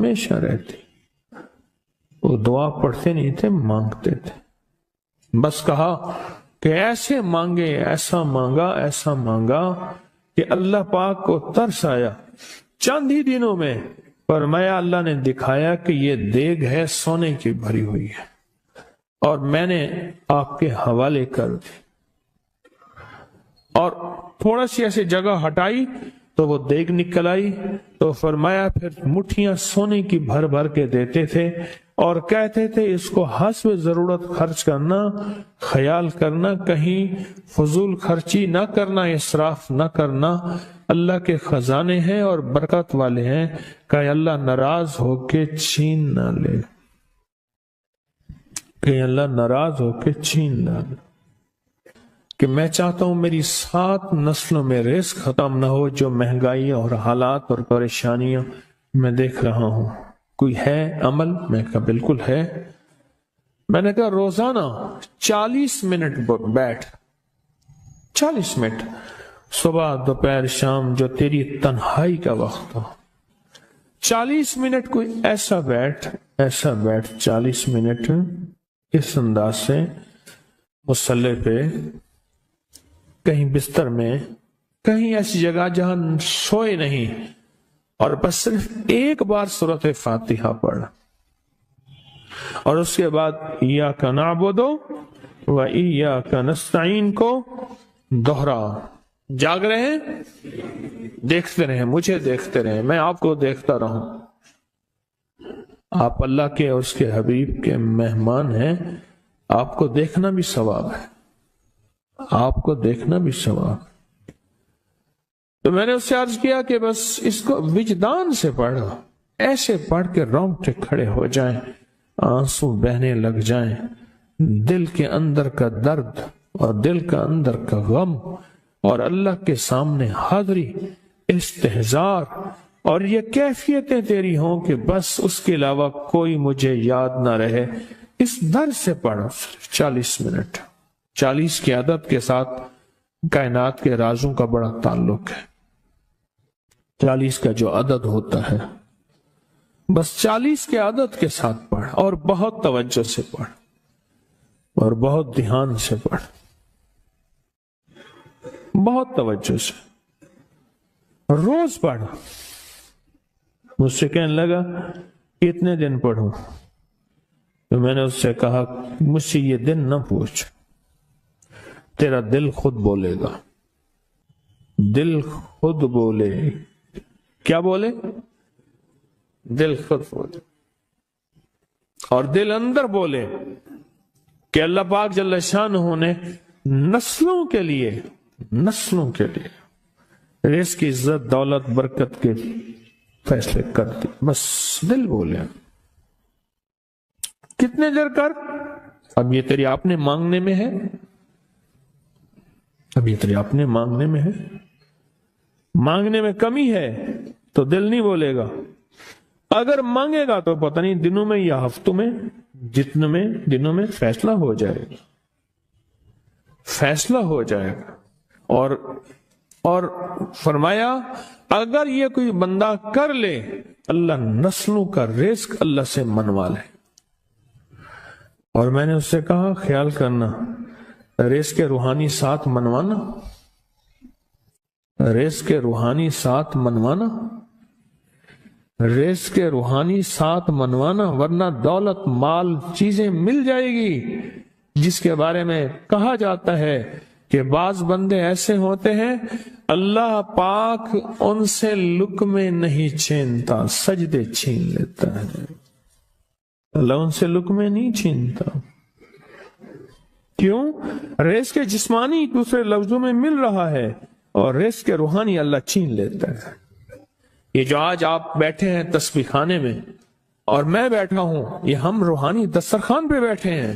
ہمیشہ رہتی. وہ دعا پڑھتے نہیں تھے، مانگتے تھے. بس کہا کہ ایسے مانگے، ایسا مانگا کہ اللہ پاک کو ترس آیا. چند ہی دنوں میں فرمایا اللہ نے دکھایا کہ یہ دیگ ہے سونے کی بھری ہوئی ہے اور میں نے آپ کے حوالے کر دی. اور تھوڑا سی ایسی جگہ ہٹائی تو وہ دیگ نکل آئی. تو فرمایا پھر مٹھیاں سونے کی بھر بھر کے دیتے تھے اور کہتے تھے اس کو حسب ضرورت خرچ کرنا، خیال کرنا، کہیں فضول خرچی نہ کرنا، اسراف نہ کرنا. اللہ کے خزانے ہیں اور برکت والے ہیں، کہ اللہ ناراض ہو کے چھین نہ لے، کہ اللہ ناراض ہو کے چھین نہ لے. کہ میں چاہتا ہوں میری 7 نسلوں میں رزق ختم نہ ہو. جو مہنگائی اور حالات اور پریشانیاں میں دیکھ رہا ہوں، کوئی ہے عمل؟ میں کہا بالکل ہے. میں نے کہا روزانہ 40 منٹ بیٹھ، 40 منٹ صبح دوپہر شام، جو تیری تنہائی کا وقت ہو، 40 منٹ کوئی ایسا بیٹھ 40 منٹ اس انداز سے مصلی پہ، کہیں بستر میں، کہیں ایسی جگہ جہاں سوئے نہیں، اور بس صرف ایک بار سورۃ فاتحہ پڑھ، اور اس کے بعد ایاک نعبد و ایاک نستعین کو دوہرا. جاگ رہے ہیں؟ دیکھتے رہیں، مجھے دیکھتے رہیں، میں آپ کو دیکھتا رہوں. آپ اللہ کے اور اس کے حبیب کے مہمان ہیں، آپ کو دیکھنا بھی ثواب ہے، آپ کو دیکھنا بھی ثواب. تو میں نے اس سے عرض کیا کہ بس اس کو وجدان سے پڑھو، ایسے پڑھ کے رونگٹے کھڑے ہو جائیں، آنسو بہنے لگ جائیں، دل کے اندر کا درد اور دل کا اندر کا غم اور اللہ کے سامنے حاضری، استحضار، اور یہ کیفیتیں تیری ہوں کہ بس اس کے علاوہ کوئی مجھے یاد نہ رہے. اس درد سے پڑھو 40 منٹ. 40 کی عدد کے ساتھ کائنات کے رازوں کا بڑا تعلق ہے. 40 کا جو عدد ہوتا ہے، بس 40 کے عدد کے ساتھ پڑھ، اور بہت توجہ سے پڑھ، اور بہت دھیان سے پڑھ، بہت توجہ سے. روز پڑھ. مجھ سے کہنے لگا کتنے دن پڑھوں؟ تو میں نے اس سے کہا مجھ سے یہ دن نہ پوچھ، تیرا دل خود بولے گا. دل خود بولے. کیا بولے؟ دل خود بولے. اور دل اندر بولے کہ اللہ پاک جل شانہ نے نسلوں کے لیے رزق کی عزت، دولت، برکت کے فیصلے کر دی. بس دل بولے. کتنے دیر کر؟ اب یہ تیری آپ نے مانگنے میں ہے، اب یہ تیری آپ نے مانگنے میں ہے. مانگنے میں کمی ہے تو دل نہیں بولے گا. اگر مانگے گا تو پتہ نہیں دنوں میں یا ہفتوں میں، جتنے میں دنوں میں فیصلہ ہو جائے گا، فیصلہ ہو جائے گا. اور فرمایا اگر یہ کوئی بندہ کر لے، اللہ نسلوں کا رزق اللہ سے منوا لے. اور میں نے اس سے کہا خیال کرنا، رزق روحانی ساتھ منوانا، رزق روحانی ساتھ منوانا، رزق روحانی ساتھ منوانا، ورنہ دولت، مال، چیزیں مل جائے گی جس کے بارے میں کہا جاتا ہے کہ بعض بندے ایسے ہوتے ہیں اللہ پاک ان سے لقمے نہیں چھینتا، سجدے چھین لیتا ہے. اللہ ان سے لقمے نہیں چھینتا. کیوں؟ رزق جسمانی دوسرے لفظوں میں مل رہا ہے، اور رزق روحانی اللہ چھین لیتا ہے. یہ جو آج آپ بیٹھے ہیں تسبیح خانے میں اور میں بیٹھا ہوں، یہ ہم روحانی دسترخوان پہ بیٹھے ہیں.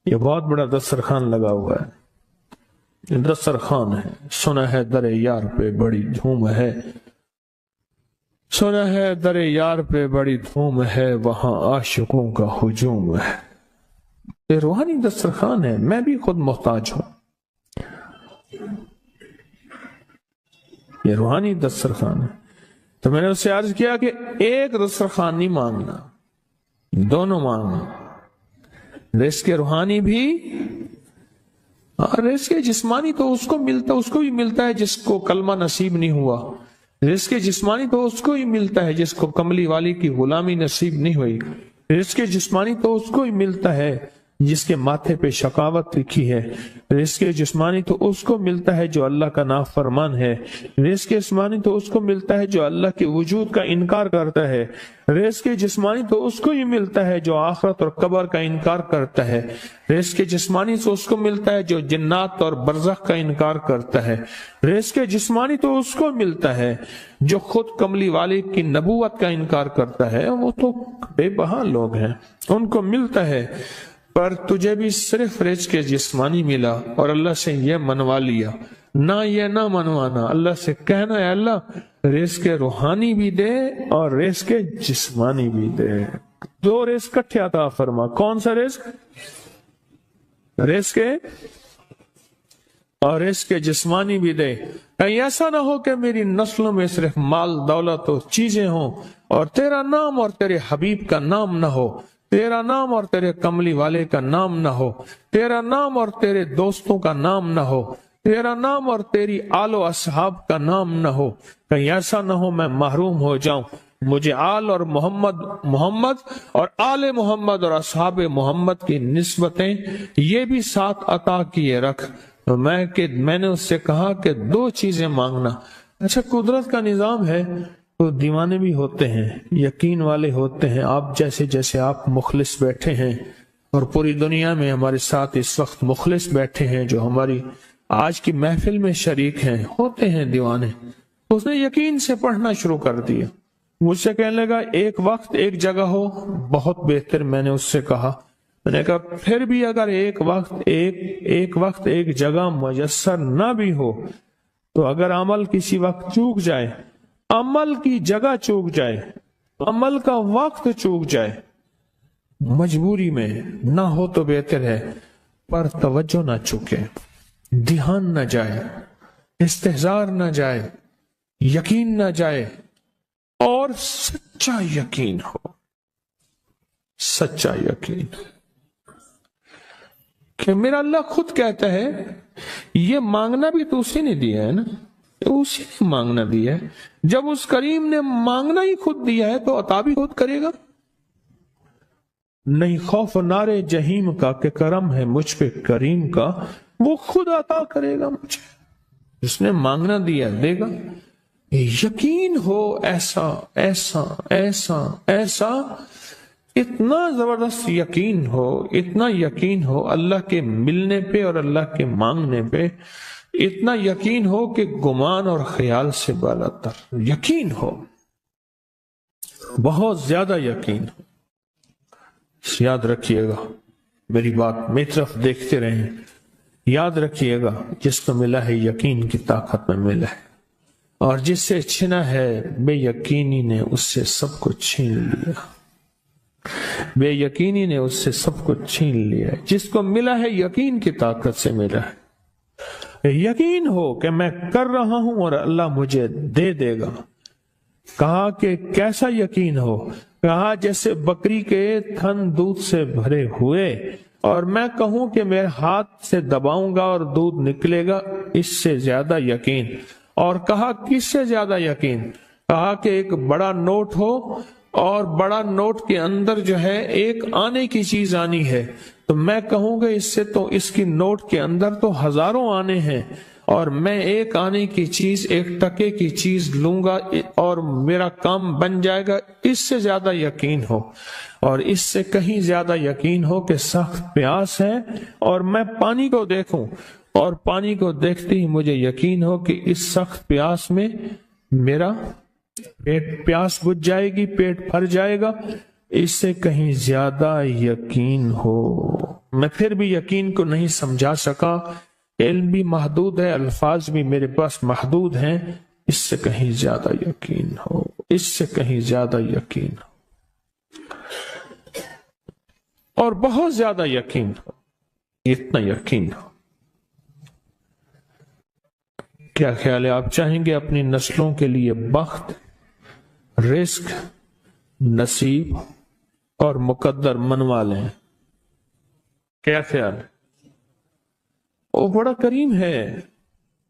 یہ بہت بڑا دسترخوان لگا ہوا ہے، یہ دسترخوان ہے. سنا ہے در یار پہ بڑی دھوم ہے، سنا ہے در یار پہ بڑی دھوم ہے، وہاں عاشقوں کا ہجوم ہے. یہ روحانی دسترخوان ہے. میں بھی خود محتاج ہوں. یہ روحانی دسترخوان ہے. تو میں نے اس سے عرض کیا کہ ایک دسترخوان نہیں مانگنا، دونوں مانگنا، رزق روحانی بھی اور رزق جسمانی تو اس کو بھی ملتا ہے جس کو کلمہ نصیب نہیں ہوا، رزق جسمانی تو اس کو ہی ملتا ہے جس کو کملی والی کی غلامی نصیب نہیں ہوئی، رزق جسمانی تو اس کو ہی ملتا ہے جس کے ماتھے پہ شقاوت لکھی ہے، رزق جسمانی تو اس کو ملتا ہے جو اللہ کا نافرمان ہے، رزق جسمانی تو اس کو ملتا ہے جو اللہ کے وجود کا انکار کرتا ہے، رزق جسمانی تو اس کو ہی ملتا ہے جو آخرت اور قبر کا انکار کرتا ہے، رزق جسمانی تو اس کو ملتا ہے جو جنات اور برزخ کا انکار کرتا ہے، رزق جسمانی تو اس کو ملتا ہے جو خود کملی والے کی نبوت کا انکار کرتا ہے، وہ تو بے بہا لوگ ہیں، ان کو ملتا ہے۔ پر تجھے بھی صرف رزق جسمانی ملا اور اللہ سے یہ منوا لیا، نہ یہ نہ منوانا، اللہ سے کہنا ہے اللہ رزق روحانی بھی دے اور رزق جسمانی بھی دے، دو رزق اکٹھے عطا فرما۔ کون سا رزق؟ رزق اور رزق جسمانی بھی دے۔ کہیں ایسا نہ ہو کہ میری نسلوں میں صرف مال دولت و چیزیں ہوں اور تیرا نام اور تیرے حبیب کا نام نہ ہو، تیرا نام اور تیرے کملی والے کا نام نہ ہو، تیرا نام اور تیرے دوستوں کا نام نہ ہو، تیرا نام اور تیری آل و اصحاب کا نام نہ ہو، کہیں ایسا نہ ہو میں محروم ہو جاؤں۔ مجھے آل اور محمد اور آل محمد اور اصحاب محمد کی نسبتیں یہ بھی ساتھ عطا کیے رکھ۔ میں نے اس سے کہا کہ دو چیزیں مانگنا۔ اچھا، قدرت کا نظام ہے تو دیوانے بھی ہوتے ہیں، یقین والے ہوتے ہیں، آپ جیسے آپ مخلص بیٹھے ہیں، اور پوری دنیا میں ہمارے ساتھ اس وقت مخلص بیٹھے ہیں جو ہماری آج کی محفل میں شریک ہیں، ہوتے ہیں دیوانے۔ اس نے یقین سے پڑھنا شروع کر دیا، مجھ سے کہنے لگا ایک وقت ایک جگہ ہو بہت بہتر۔ میں نے اس سے کہا، میں نے کہا پھر بھی اگر ایک وقت ایک جگہ میسر نہ بھی ہو تو اگر عمل کسی وقت چوک جائے، عمل کی جگہ چوک جائے، عمل کا وقت چوک جائے، مجبوری میں نہ ہو تو بہتر ہے، پر توجہ نہ چوکے، دھیان نہ جائے، استحضار نہ جائے، یقین نہ جائے، اور سچا یقین ہو، سچا یقین کہ میرا اللہ خود کہتا ہے یہ مانگنا بھی تو اسی نے دیا ہے نا، اسی نے مانگنا دیا ہے۔ جب اس کریم نے مانگنا ہی خود دیا ہے تو عطا بھی خود کرے گا۔ نہیں خوف نارے جہیم کا کہ کرم ہے مجھ پہ کریم کا، وہ خود عطا کرے گا مجھے، جس نے مانگنا دیا دے گا۔ یقین ہو ایسا ایسا ایسا ایسا، اتنا زبردست یقین ہو، اتنا یقین ہو اللہ کے ملنے پہ اور اللہ کے مانگنے پہ، اتنا یقین ہو کہ گمان اور خیال سے بالا تر یقین ہو، بہت زیادہ یقین ہو۔ یاد رکھیے گا میری بات، میری طرف دیکھتے رہیں، یاد رکھیے گا جس کو ملا ہے یقین کی طاقت میں ملا ہے، اور جس سے چھنا ہے بے یقینی نے اس سے سب کو چھین لیا، بے یقینی نے اس سے سب کو چھین لیا۔ جس کو ملا ہے یقین کی طاقت سے ملا ہے، یقین ہو کہ میں کر رہا ہوں اور اللہ مجھے دے دے گا۔ کہا کہ کیسا یقین ہو؟ کہا جیسے بکری کے تھن دودھ سے بھرے ہوئے اور میں کہوں کہ میرے ہاتھ سے دباؤں گا اور دودھ نکلے گا، اس سے زیادہ یقین۔ اور کہا کس سے زیادہ یقین؟ کہا کہ ایک بڑا نوٹ ہو اور بڑا نوٹ کے اندر جو ہے ایک آنے کی چیز آنی ہے، تو میں کہوں گا اس سے تو اس کی نوٹ کے اندر تو ہزاروں آنے ہیں، اور میں ایک آنے کی چیز، ایک ٹکے کی چیز لوں گا اور میرا کام بن جائے گا۔ اس سے زیادہ یقین ہو، اور اس سے کہیں زیادہ یقین ہو کہ سخت پیاس ہے اور میں پانی کو دیکھوں، اور پانی کو دیکھتے ہی مجھے یقین ہو کہ اس سخت پیاس میں میرا پیاس بجھ جائے گی، پیٹ بھر جائے گا۔ اس سے کہیں زیادہ یقین ہو۔ میں پھر بھی یقین کو نہیں سمجھا سکا، علم بھی محدود ہے، الفاظ بھی میرے پاس محدود ہیں۔ اس سے کہیں زیادہ یقین ہو، اس سے کہیں زیادہ یقین ہو، اور بہت زیادہ یقین ہو، اتنا یقین ہو۔ کیا خیال ہے؟ آپ چاہیں گے اپنی نسلوں کے لیے بخت رزق نصیب اور مقدر منوا لیں. کیا خیال ہے؟ وہ بڑا کریم ہے.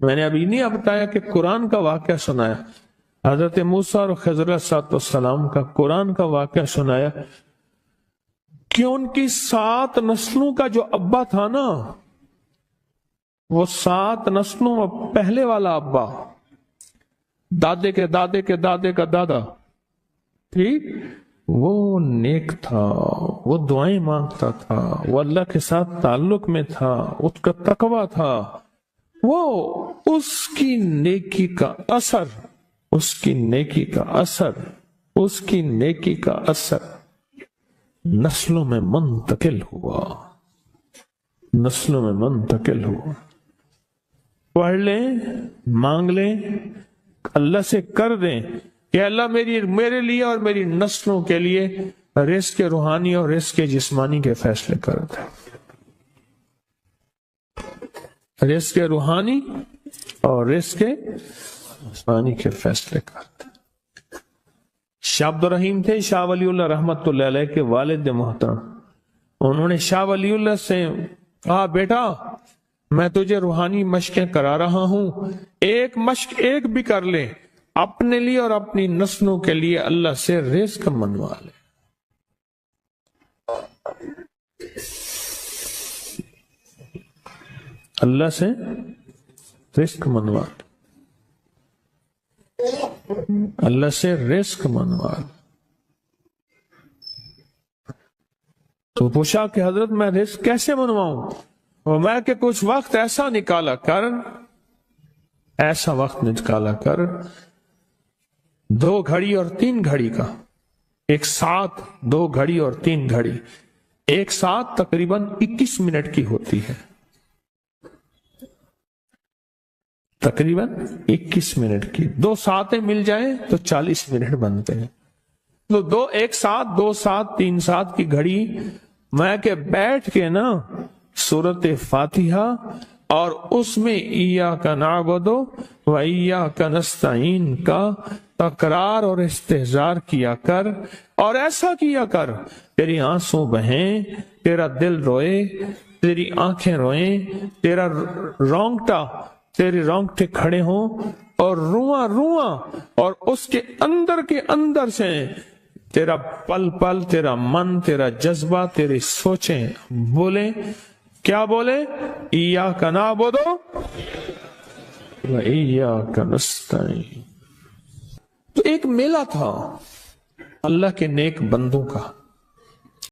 میں نے ابھی نہیں بتایا کہ قرآن کا واقعہ سنایا, حضرت موسیٰ اور خضر علیہ السلام کا قرآن کا واقعہ سنایا کہ ان کی 7 نسلوں کا جو ابا تھا نا, وہ 7 نسلوں میں پہلے والا ابا, دادے کے دادے کے دادے کا دادا, ٹھیک, وہ نیک تھا, وہ دعائیں مانگتا تھا, وہ اللہ کے ساتھ تعلق میں تھا, اس کا تقوی تھا. وہ اس کی نیکی کا اثر, اس کی نیکی کا اثر, اس کی نیکی کا اثر نسلوں میں منتقل ہوا, نسلوں میں منتقل ہوا. پڑھ لیں, مانگ لیں, اللہ سے کر دیں کہ اللہ میرے لیے اور میری نسلوں کے لیے رزق روحانی اور رزق جسمانی کے فیصلے کر دیں. رزق روحانی اور رزق جسمانی کے فیصلے کر دیں. شاہ عبد الرحیم تھے شاہ ولی اللہ رحمت اللہ علیہ کے والد محترم. انہوں نے شاہ ولی اللہ سے کہا, بیٹا میں تجھے روحانی مشقیں کرا رہا ہوں, ایک مشق ایک بھی کر لے, اپنے لیے اور اپنی نسلوں کے لیے اللہ سے رزق منوا لے. اللہ سے رزق منوا لے, اللہ سے رزق منوا لے. تو پوچھا کہ حضرت میں رزق کیسے منواؤں؟ اور میں کہ کچھ وقت ایسا نکالا کر, ایسا وقت نکالا کر 2 گھڑی اور 3 گھڑی کا, ایک ساتھ 2 گھڑی اور 3 گھڑی, ایک ساتھ تقریباً 21 منٹ کی ہوتی ہے, تقریباً 21 منٹ کی. 2 ساتیں مل جائیں تو 40 منٹ بنتے ہیں. تو ایک ساتھ 2 ساتھ 3 ساتھ کی گھڑی میں کہ بیٹھ کے نا سورۃ فاتحہ اور اس میں ایاک نعبد و ایاک نستعین کا تکرار اور استحضار کیا کر, اور ایسا کیا کر تیری آنسوں بہیں, تیرا دل روئے, تیری آنکھیں روئیں, تیرا تیرے رونگٹے کھڑے ہوں اور رواں رواں, اور اس کے اندر سے تیرا پل پل, تیرا من, تیرا جذبہ, تیری سوچیں بولیں. کیا بولے؟ ایاک نعبد و ایاک نستعین. تو ایک میلہ تھا اللہ کے نیک بندوں کا,